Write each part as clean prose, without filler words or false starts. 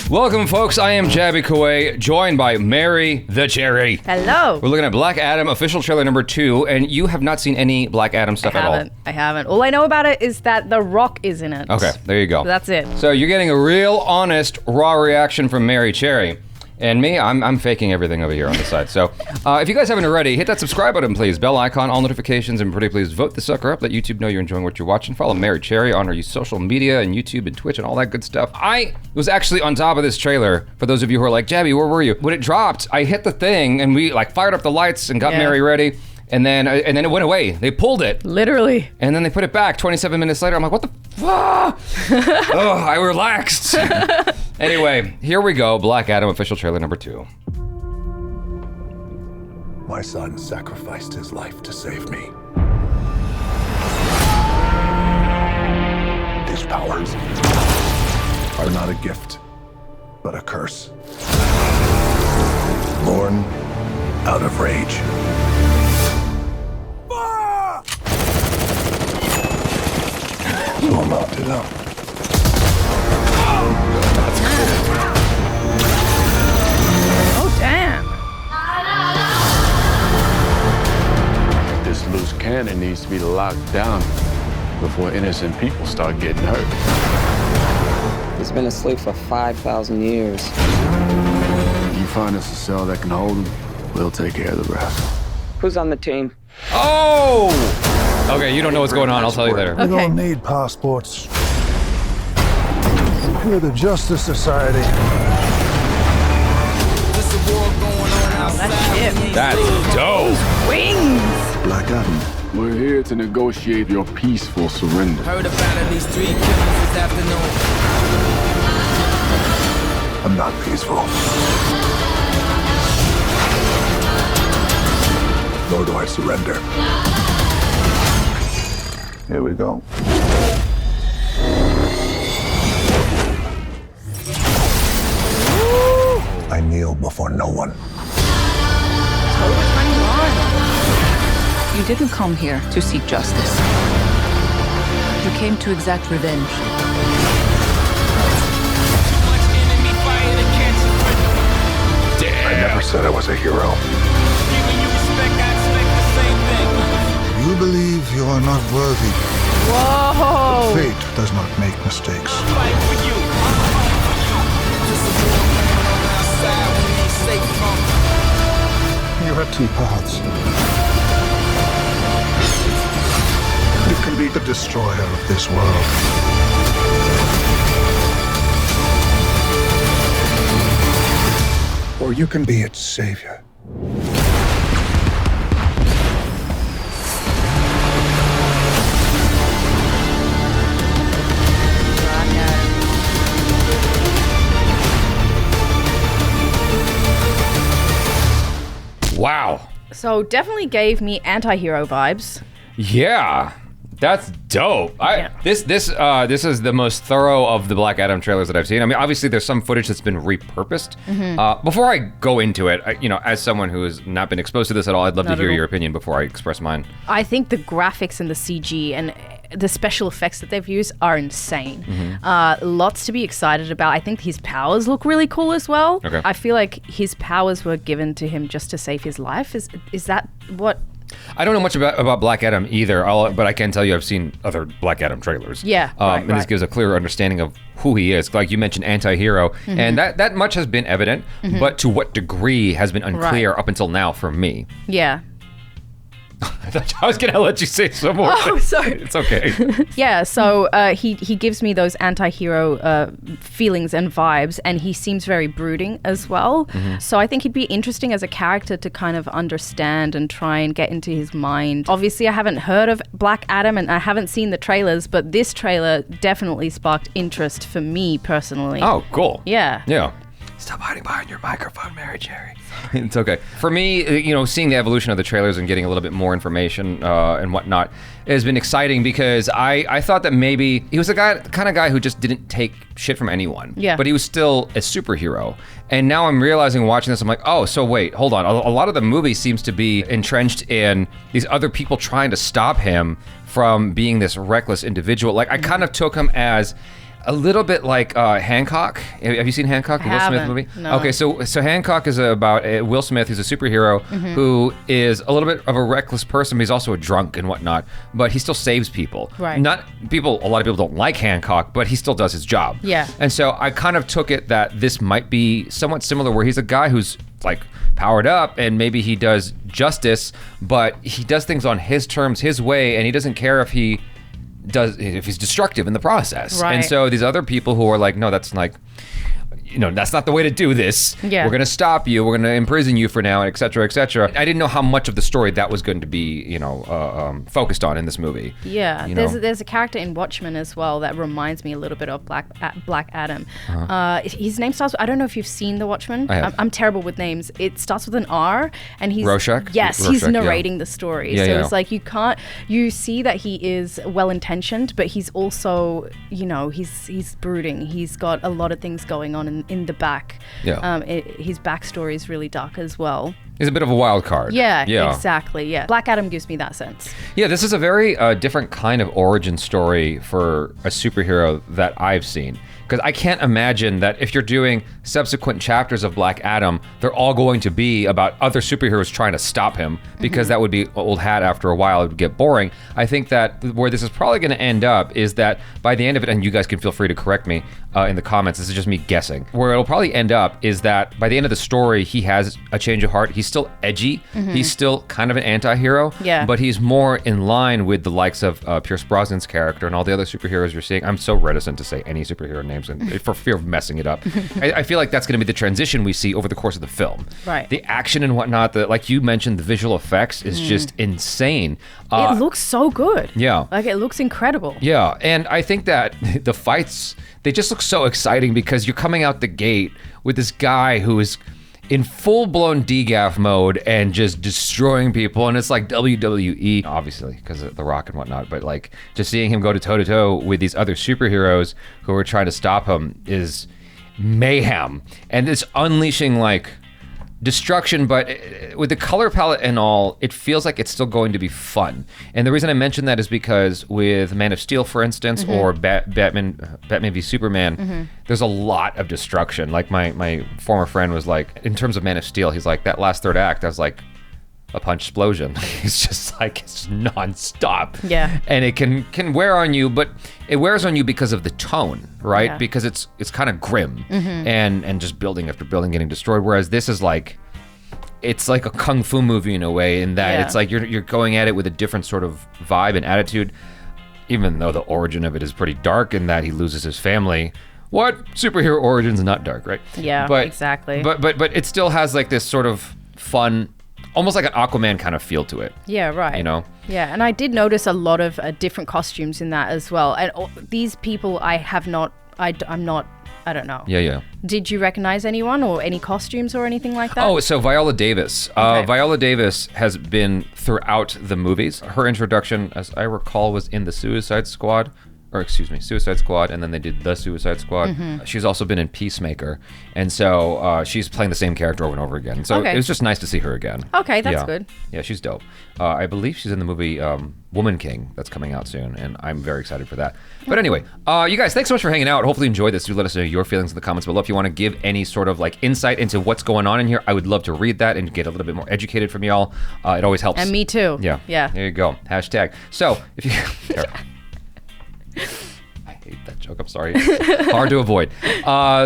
Welcome, folks. I am Jabby Kaway, joined by Mary the Cherry. Hello. We're looking at Black Adam official trailer number 2, and you have not seen any Black Adam stuff at all. I haven't. All I know about it is that The Rock is in it. Okay, there you go. That's it. So you're getting a real, honest, raw reaction from Mary Cherry. And me, I'm faking everything over here on the side. So if you guys haven't already, hit that subscribe button, please. Bell icon, all notifications, and pretty please vote the sucker up. Let YouTube know you're enjoying what you're watching. Follow Mary Cherry on her social media and YouTube and Twitch and all that good stuff. I was actually on top of this trailer, for those of you who are like, Jabby, where were you? When it dropped, I hit the thing and we like fired up the lights and got Mary ready. And then it went away. They pulled it. Literally. And then they put it back 27 minutes later. I'm like, what the fuck? Oh, I relaxed. Anyway, here we go. Black Adam official trailer number 2. My son sacrificed his life to save me. These powers are not a gift, but a curse. Born out of rage. So I'm locked it up. That's cool. Oh, damn. This loose cannon needs to be locked down before innocent people start getting hurt. He's been asleep for 5,000 years. If you find us a cell that can hold him, we'll take care of the rest. Who's on the team? Oh! Okay, you don't know what's going on. I'll tell you later. We don't need passports. We're the Justice Society. That's dope. Wings. Black Adam. We're here to negotiate your peaceful surrender. Heard about at least 3 killings this afternoon. I'm not peaceful. Nor do I surrender. Here we go. I kneel before no one. You didn't come here to seek justice. You came to exact revenge. I never said I was a hero. You believe you are not worthy. Whoa. Fate does not make mistakes. You have 2 paths. You can be the destroyer of this world. Or you can be its savior. Wow. So definitely gave me anti-hero vibes. Yeah. That's dope. This is the most thorough of the Black Adam trailers that I've seen. I mean, obviously there's some footage that's been repurposed. Before I go into it, as someone who has not been exposed to this at all, I'd love to hear your opinion before I express mine. I think the graphics and the CG and the special effects that they've used are insane. Lots to be excited about. I think his powers look really cool as well. Okay. I feel like his powers were given to him just to save his life. Is that what? I don't know much about Black Adam either, but I can tell you I've seen other Black Adam trailers. Yeah, and this gives a clearer understanding of who he is. Like you mentioned, anti-hero, and that much has been evident, but to what degree has been unclear up until now for me. Yeah. I was gonna let you say some more. Oh, sorry. It's okay. Yeah, so he gives me those anti-hero feelings and vibes, and he seems very brooding as well. So I think he'd be interesting as a character to kind of understand and try and get into his mind. Obviously, I haven't heard of Black Adam and I haven't seen the trailers, but this trailer definitely sparked interest for me personally. Oh, cool. Yeah. Yeah. Stop hiding behind your microphone, Mary Cherry. It's okay. For me, seeing the evolution of the trailers and getting a little bit more information and whatnot has been exciting because I thought that maybe he was the kind of guy who just didn't take shit from anyone. Yeah. But he was still a superhero. And now I'm realizing watching this, I'm like, oh, so wait, hold on. A lot of the movie seems to be entrenched in these other people trying to stop him from being this reckless individual. Like, I kind of took him as a little bit like Hancock. Have you seen Hancock, the Will Smith haven't, movie? no. Okay, so Hancock is about Will Smith, who's a superhero who is a little bit of a reckless person, but he's also a drunk and whatnot. But he still saves people. Right. A lot of people don't like Hancock, but he still does his job. Yeah. And so I kind of took it that this might be somewhat similar, where he's a guy who's like powered up and maybe he does justice, but he does things on his terms, his way, and he doesn't care if he's destructive in the process. Right. And so these other people who are like, no, that's like, that's not the way to do this. Yeah. We're going to stop you. We're going to imprison you for now, et cetera, et cetera. I didn't know how much of the story that was going to be, focused on in this movie. Yeah, there's a character in Watchmen as well that reminds me a little bit of Black Adam. His name starts. I don't know if you've seen The Watchmen. I have. I'm terrible with names. It starts with an R, and he's Rorschach? Yes, Rorschach, he's yeah. narrating the story. Yeah, so yeah. it's like you see that he is well intentioned, but he's also he's brooding. He's got a lot of things going on in the back. Yeah. His backstory is really dark as well. He's a bit of a wild card. Yeah, exactly. Yeah, Black Adam gives me that sense. Yeah, this is a very different kind of origin story for a superhero that I've seen. Because I can't imagine that if you're doing subsequent chapters of Black Adam, they're all going to be about other superheroes trying to stop him, because that would be old hat after a while. It would get boring. I think that where this is probably going to end up is that by the end of it, and you guys can feel free to correct me in the comments, this is just me guessing, where it'll probably end up is that by the end of the story, he has a change of heart. He's still edgy. He's still kind of an anti-hero, Yeah. but he's more in line with the likes of Pierce Brosnan's character and all the other superheroes you're seeing. I'm so reticent to say any superhero names and for fear of messing it up. I feel like that's going to be the transition we see over the course of the film. Right. The action and whatnot, like you mentioned, the visual effects is just insane. It looks so good. Yeah. Like it looks incredible. Yeah, and I think that the fights, they just look so exciting because you're coming out the gate with this guy who is in full-blown DGAF mode and just destroying people, and it's like WWE, obviously, because of The Rock and whatnot, but like just seeing him go to toe-to-toe with these other superheroes who are trying to stop him is mayhem, and it's unleashing like destruction, but with the color palette and all, it feels like it's still going to be fun. And the reason I mention that is because with Man of Steel, for instance, or Batman v Superman, there's a lot of destruction. Like my former friend was like, in terms of Man of Steel, he's like, that last third act, I was like, a punch explosion. It's just like, it's nonstop. Yeah. And it can wear on you, but it wears on you because of the tone, right? Yeah. Because it's kind of grim and just building after building getting destroyed. Whereas this is like, it's like a kung fu movie in a way, in that it's like you're going at it with a different sort of vibe and attitude, even though the origin of it is pretty dark in that he loses his family. What superhero origin's not dark, right? Yeah, exactly. But it still has like this sort of fun, almost like an Aquaman kind of feel to it. Yeah, right. You know? Yeah, and I did notice a lot of different costumes in that as well. And these people I'm not, I don't know. Yeah. Did you recognize anyone or any costumes or anything like that? Oh, so Viola Davis. Okay. Viola Davis has been throughout the movies. Her introduction, as I recall, was in the Suicide Squad, and then they did The Suicide Squad. She's also been in Peacemaker, and so she's playing the same character over and over again. So Okay. it was just nice to see her again. Okay, that's Yeah. good. Yeah, she's dope. I believe she's in the movie Woman King that's coming out soon, and I'm very excited for that. But anyway, you guys, thanks so much for hanging out. Hopefully you enjoyed this. Do let us know your feelings in the comments below. If you want to give any sort of like insight into what's going on in here, I would love to read that and get a little bit more educated from y'all. It always helps. And me too. Yeah. Yeah. There you go. Hashtag. So if you... I hate that joke. I'm sorry. Hard to avoid.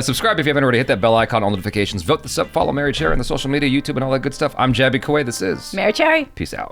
Subscribe if you haven't already. Hit that bell icon, all notifications. Vote this up. Follow Mary Cherry on the social media, YouTube, and all that good stuff. I'm Jabby Kawai. This is Mary Cherry. Peace out.